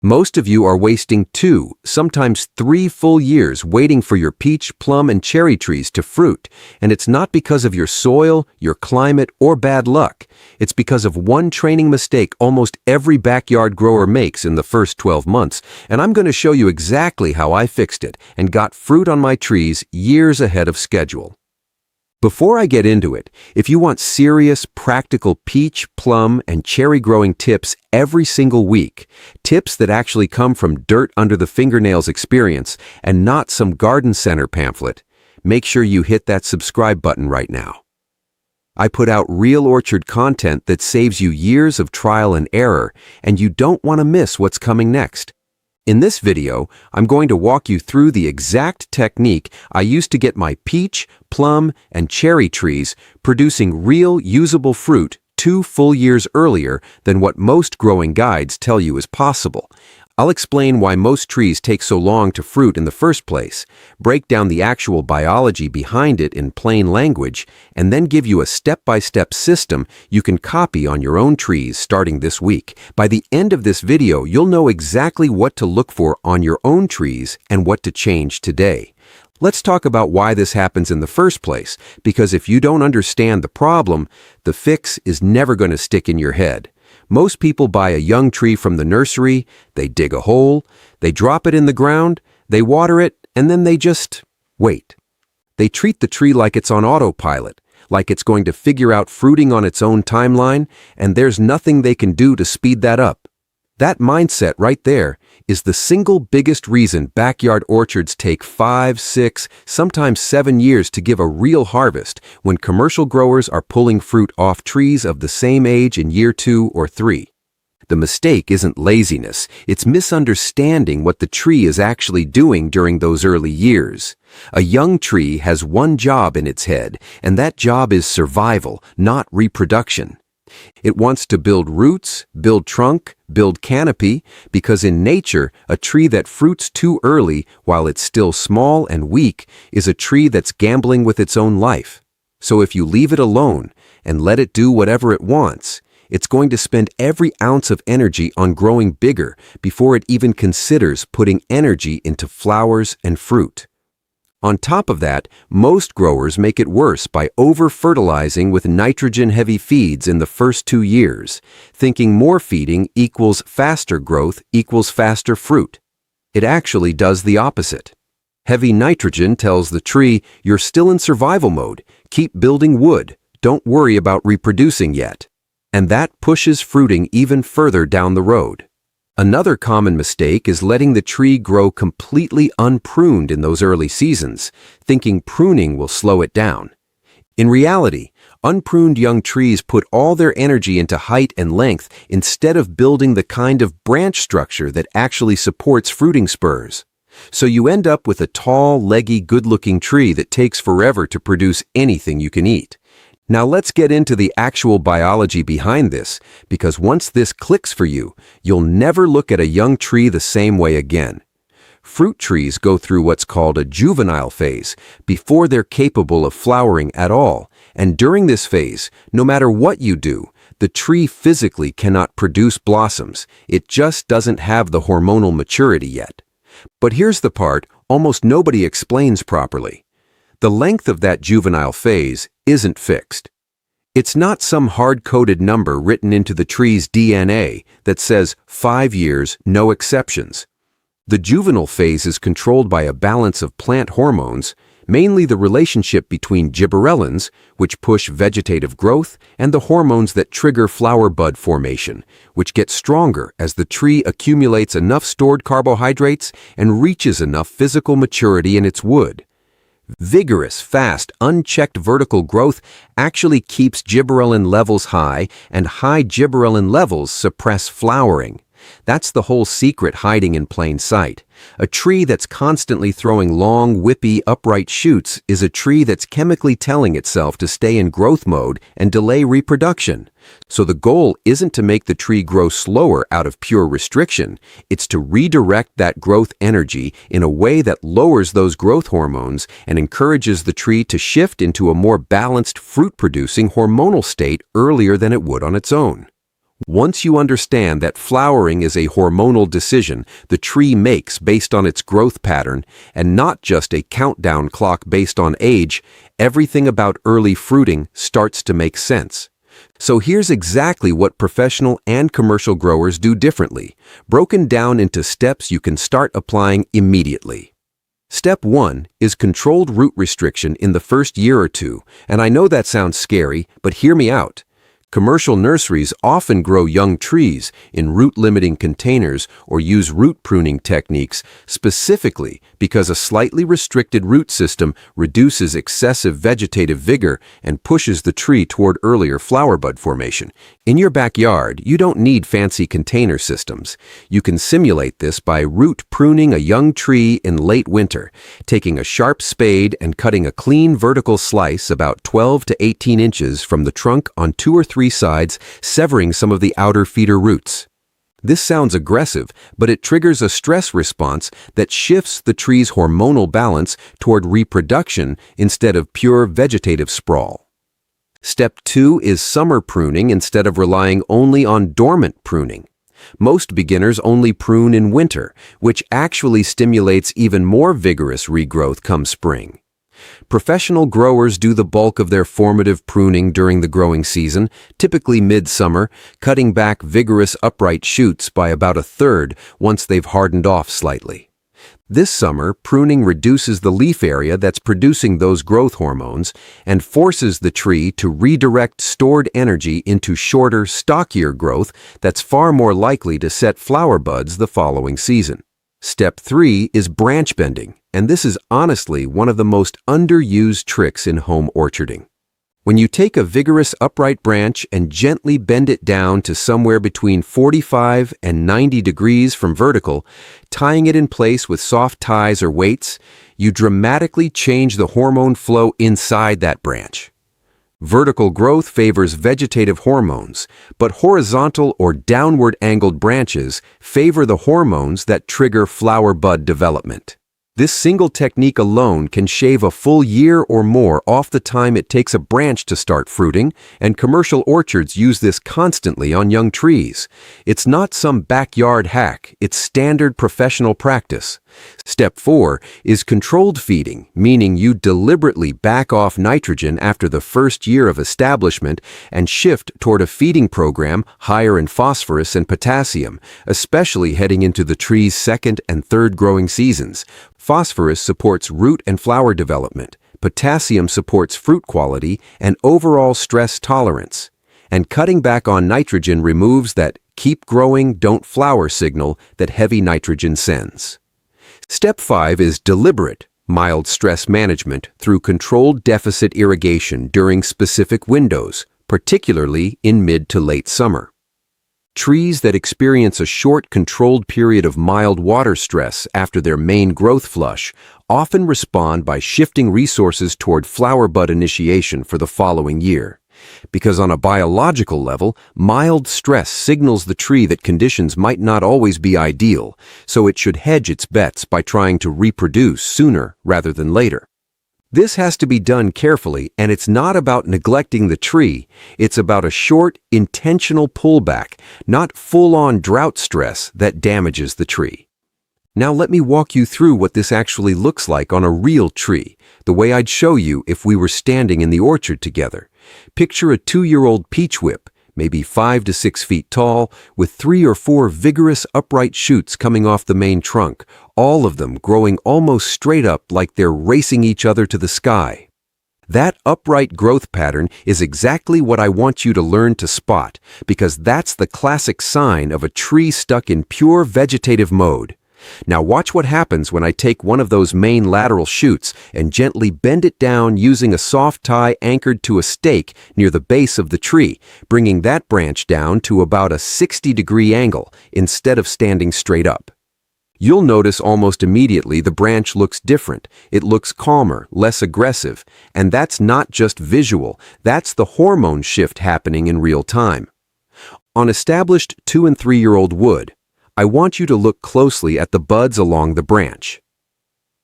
Most of you are wasting 2, sometimes 3 full years waiting for your peach, plum, and cherry trees to fruit, and it's not because of your soil, your climate, or bad luck. It's because of one training mistake almost every backyard grower makes in the first 12 months, and I'm going to show you exactly how I fixed it and got fruit on my trees years ahead of schedule. Before I get into it, if you want serious, practical peach, plum, and cherry growing tips every single week, tips that actually come from dirt under the fingernails experience and not some garden center pamphlet, make sure you hit that subscribe button right now. I put out real orchard content that saves you years of trial and error, and you don't want to miss what's coming next. In this video, I'm going to walk you through the exact technique I used to get my peach, plum, and cherry trees producing real usable fruit 2 full years earlier than what most growing guides tell you is possible. I'll explain why most trees take so long to fruit in the first place, break down the actual biology behind it in plain language, and then give you a step-by-step system you can copy on your own trees starting this week. By the end of this video, you'll know exactly what to look for on your own trees and what to change today. Let's talk about why this happens in the first place, because if you don't understand the problem, the fix is never going to stick in your head. Most people buy a young tree from the nursery, they dig a hole, they drop it in the ground, they water it, and then they just wait. They treat the tree like it's on autopilot, like it's going to figure out fruiting on its own timeline, and there's nothing they can do to speed that up. That mindset right there is the single biggest reason backyard orchards take 5, 6, sometimes 7 years to give a real harvest when commercial growers are pulling fruit off trees of the same age in year 2 or 3. The mistake isn't laziness, it's misunderstanding what the tree is actually doing during those early years. A young tree has one job in its head, and that job is survival, not reproduction. It wants to build roots, build trunk, build canopy, because in nature, a tree that fruits too early while it's still small and weak is a tree that's gambling with its own life. So if you leave it alone and let it do whatever it wants, it's going to spend every ounce of energy on growing bigger before it even considers putting energy into flowers and fruit. On top of that, most growers make it worse by over-fertilizing with nitrogen-heavy feeds in the first 2 years, thinking more feeding equals faster growth equals faster fruit. It actually does the opposite. Heavy nitrogen tells the tree, you're still in survival mode, keep building wood, don't worry about reproducing yet. And that pushes fruiting even further down the road. Another common mistake is letting the tree grow completely unpruned in those early seasons, thinking pruning will slow it down. In reality, unpruned young trees put all their energy into height and length instead of building the kind of branch structure that actually supports fruiting spurs. So you end up with a tall, leggy, good-looking tree that takes forever to produce anything you can eat. Now let's get into the actual biology behind this, because once this clicks for you, you'll never look at a young tree the same way again. Fruit trees go through what's called a juvenile phase before they're capable of flowering at all, and during this phase, no matter what you do, the tree physically cannot produce blossoms. It just doesn't have the hormonal maturity yet. But here's the part almost nobody explains properly. The length of that juvenile phase isn't fixed. It's not some hard-coded number written into the tree's DNA that says 5 years, no exceptions. The juvenile phase is controlled by a balance of plant hormones, mainly the relationship between gibberellins, which push vegetative growth, and the hormones that trigger flower bud formation, which get stronger as the tree accumulates enough stored carbohydrates and reaches enough physical maturity in its wood. Vigorous, fast, unchecked vertical growth actually keeps gibberellin levels high, and high gibberellin levels suppress flowering. That's the whole secret hiding in plain sight. A tree that's constantly throwing long, whippy, upright shoots is a tree that's chemically telling itself to stay in growth mode and delay reproduction. So the goal isn't to make the tree grow slower out of pure restriction. It's to redirect that growth energy in a way that lowers those growth hormones and encourages the tree to shift into a more balanced fruit-producing hormonal state earlier than it would on its own. Once you understand that flowering is a hormonal decision the tree makes based on its growth pattern and not just a countdown clock based on age, everything about early fruiting starts to make sense. So here's exactly what professional and commercial growers do differently, broken down into steps you can start applying immediately. Step 1 is controlled root restriction in the first year or two, and I know that sounds scary, but hear me out. Commercial nurseries often grow young trees in root-limiting containers or use root pruning techniques specifically because a slightly restricted root system reduces excessive vegetative vigor and pushes the tree toward earlier flower bud formation. In your backyard, you don't need fancy container systems. You can simulate this by root pruning a young tree in late winter, taking a sharp spade and cutting a clean vertical slice about 12 to 18 inches from the trunk on 2 or 3 sides, severing some of the outer feeder roots. This sounds aggressive, but it triggers a stress response that shifts the tree's hormonal balance toward reproduction instead of pure vegetative sprawl. Step 2 is summer pruning instead of relying only on dormant pruning. Most beginners only prune in winter, which actually stimulates even more vigorous regrowth come spring. Professional growers do the bulk of their formative pruning during the growing season, typically mid-summer, cutting back vigorous upright shoots by about a third once they've hardened off slightly. This summer, pruning reduces the leaf area that's producing those growth hormones and forces the tree to redirect stored energy into shorter, stockier growth that's far more likely to set flower buds the following season. Step 3 is branch bending, and this is honestly one of the most underused tricks in home orcharding. When you take a vigorous upright branch and gently bend it down to somewhere between 45 and 90 degrees from vertical, tying it in place with soft ties or weights, you dramatically change the hormone flow inside that branch. Vertical growth favors vegetative hormones, but horizontal or downward angled branches favor the hormones that trigger flower bud development. This single technique alone can shave a full year or more off the time it takes a branch to start fruiting, and commercial orchards use this constantly on young trees. It's not some backyard hack, it's standard professional practice. Step 4 is controlled feeding, meaning you deliberately back off nitrogen after the first year of establishment and shift toward a feeding program higher in phosphorus and potassium, especially heading into the tree's second and third growing seasons. Phosphorus supports root and flower development, potassium supports fruit quality and overall stress tolerance, and cutting back on nitrogen removes that keep growing, don't flower signal that heavy nitrogen sends. Step 5 is deliberate, mild stress management through controlled deficit irrigation during specific windows, particularly in mid to late summer. Trees that experience a short, controlled period of mild water stress after their main growth flush often respond by shifting resources toward flower bud initiation for the following year. Because on a biological level, mild stress signals the tree that conditions might not always be ideal, so it should hedge its bets by trying to reproduce sooner rather than later. This has to be done carefully, and it's not about neglecting the tree. It's about a short, intentional pullback, not full-on drought stress that damages the tree. Now let me walk you through what this actually looks like on a real tree, the way I'd show you if we were standing in the orchard together. Picture a 2-year-old peach whip, maybe 5 to 6 feet tall, with 3 or 4 vigorous upright shoots coming off the main trunk, all of them growing almost straight up like they're racing each other to the sky. That upright growth pattern is exactly what I want you to learn to spot, because that's the classic sign of a tree stuck in pure vegetative mode. Now watch what happens when I take one of those main lateral shoots and gently bend it down using a soft tie anchored to a stake near the base of the tree, bringing that branch down to about a 60-degree angle instead of standing straight up. You'll notice almost immediately the branch looks different. It looks calmer, less aggressive, and that's not just visual, that's the hormone shift happening in real time. On established 2- and 3-year-old wood, I want you to look closely at the buds along the branch.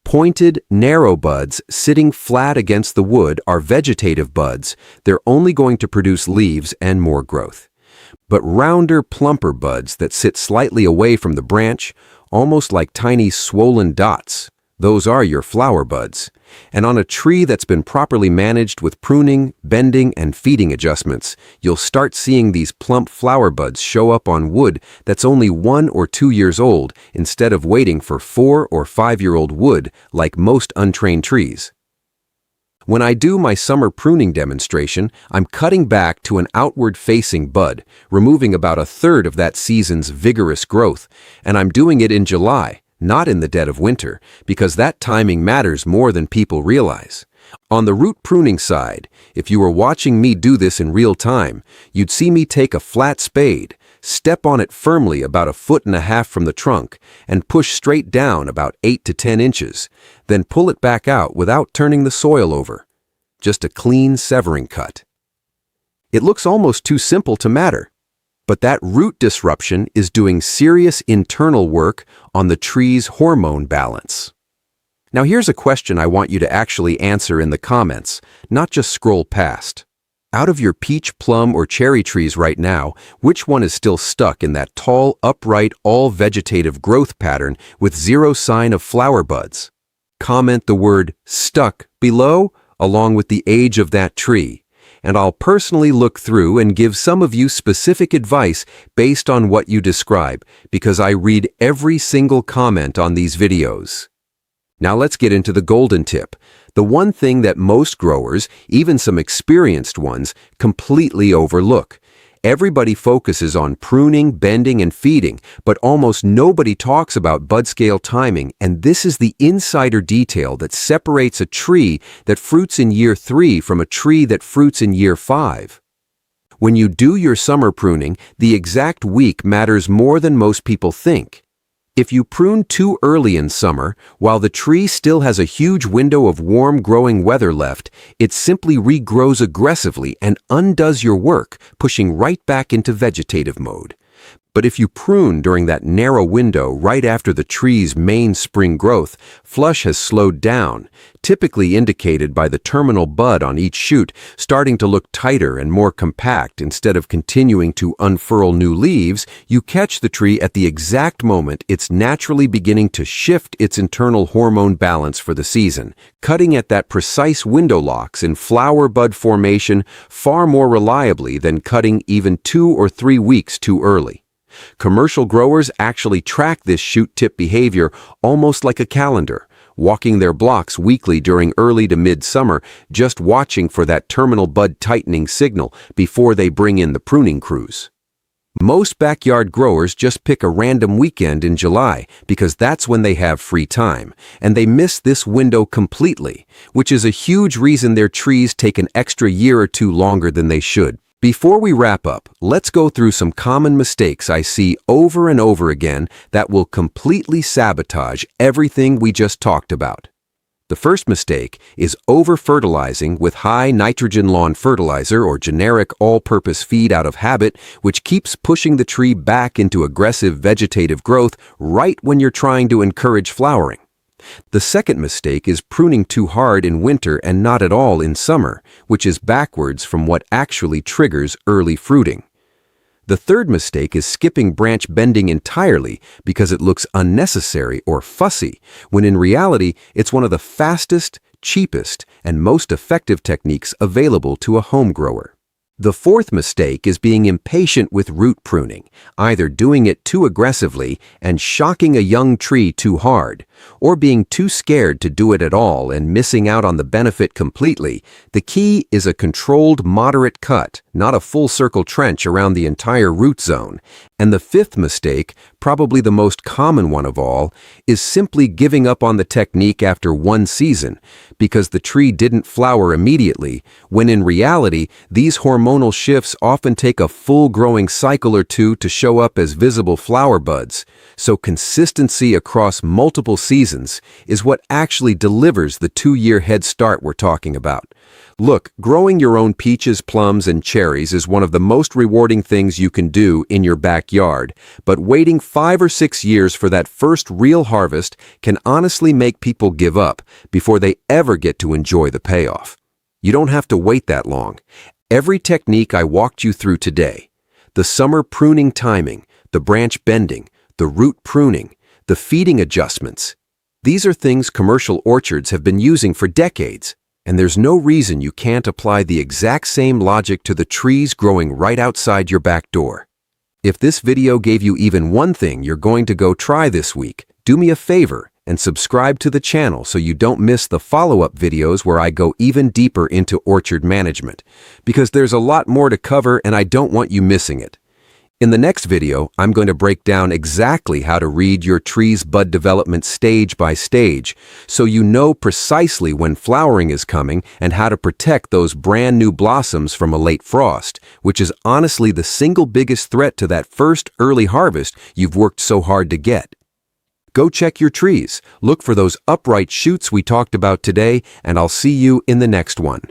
Pointed, narrow buds sitting flat against the wood are vegetative buds. They're only going to produce leaves and more growth. but rounder, plumper buds that sit slightly away from the branch, almost like tiny swollen dots. Those are your flower buds. And on a tree that's been properly managed with pruning, bending, and feeding adjustments, you'll start seeing these plump flower buds show up on wood that's only 1 or 2 years old instead of waiting for 4 or 5-year-old wood like most untrained trees. When I do my summer pruning demonstration, I'm cutting back to an outward-facing bud, removing about a third of that season's vigorous growth, and I'm doing it in July, not in the dead of winter, because that timing matters more than people realize. On the root pruning side, if you were watching me do this in real time, you'd see me take a flat spade, step on it firmly about 1.5 feet from the trunk, and push straight down about 8 to 10 inches, then pull it back out without turning the soil over. Just a clean severing cut. It looks almost too simple to matter. But that root disruption is doing serious internal work on the tree's hormone balance. Now here's a question I want you to actually answer in the comments, not just scroll past. Out of your peach, plum, or cherry trees right now, which one is still stuck in that tall, upright, all-vegetative growth pattern with zero sign of flower buds? Comment the word "stuck" below, along with the age of that tree, and I'll personally look through and give some of you specific advice based on what you describe, because I read every single comment on these videos. Now let's get into the golden tip, the one thing that most growers, even some experienced ones, completely overlook. Everybody focuses on pruning, bending, and feeding, but almost nobody talks about bud scale timing, and this is the insider detail that separates a tree that fruits in year 3 from a tree that fruits in year 5. When you do your summer pruning, the exact week matters more than most people think. If you prune too early in summer, while the tree still has a huge window of warm growing weather left, it simply regrows aggressively and undoes your work, pushing right back into vegetative mode. But if you prune during that narrow window right after the tree's main spring growth, flush has slowed down, typically indicated by the terminal bud on each shoot starting to look tighter and more compact instead of continuing to unfurl new leaves, you catch the tree at the exact moment it's naturally beginning to shift its internal hormone balance for the season, cutting at that precise window locks in flower bud formation far more reliably than cutting even 2 or 3 weeks too early. Commercial growers actually track this shoot tip behavior almost like a calendar, walking their blocks weekly during early to mid-summer, just watching for that terminal bud tightening signal before they bring in the pruning crews. Most backyard growers just pick a random weekend in July because that's when they have free time, and they miss this window completely, which is a huge reason their trees take an extra year or 2 longer than they should. Before we wrap up, let's go through some common mistakes I see over and over again that will completely sabotage everything we just talked about. The first mistake is over-fertilizing with high nitrogen lawn fertilizer or generic all-purpose feed out of habit, which keeps pushing the tree back into aggressive vegetative growth right when you're trying to encourage flowering. The second mistake is pruning too hard in winter and not at all in summer, which is backwards from what actually triggers early fruiting. The third mistake is skipping branch bending entirely because it looks unnecessary or fussy, when in reality it's one of the fastest, cheapest, and most effective techniques available to a home grower. The fourth mistake is being impatient with root pruning, either doing it too aggressively and shocking a young tree too hard, or being too scared to do it at all and missing out on the benefit completely. The key is a controlled, moderate cut, not a full circle trench around the entire root zone. And the fifth mistake, probably the most common one of all, is simply giving up on the technique after one season because the tree didn't flower immediately, when in reality, these hormonal shifts often take a full growing cycle or 2 to show up as visible flower buds. So consistency across multiple seasons is what actually delivers the 2-year head start we're talking about. Look, growing your own peaches, plums, and cherries is one of the most rewarding things you can do in your backyard, but waiting 5 or 6 years for that first real harvest can honestly make people give up before they ever get to enjoy the payoff. You don't have to wait that long. Every technique I walked you through today, the summer pruning timing, the branch bending, the root pruning, the feeding adjustments. These are things commercial orchards have been using for decades, and there's no reason you can't apply the exact same logic to the trees growing right outside your back door. If this video gave you even one thing you're going to go try this week, do me a favor and subscribe to the channel so you don't miss the follow-up videos where I go even deeper into orchard management, because there's a lot more to cover and I don't want you missing it. In the next video, I'm going to break down exactly how to read your tree's bud development stage by stage, so you know precisely when flowering is coming and how to protect those brand new blossoms from a late frost, which is honestly the single biggest threat to that first early harvest you've worked so hard to get. Go check your trees, look for those upright shoots we talked about today, and I'll see you in the next one.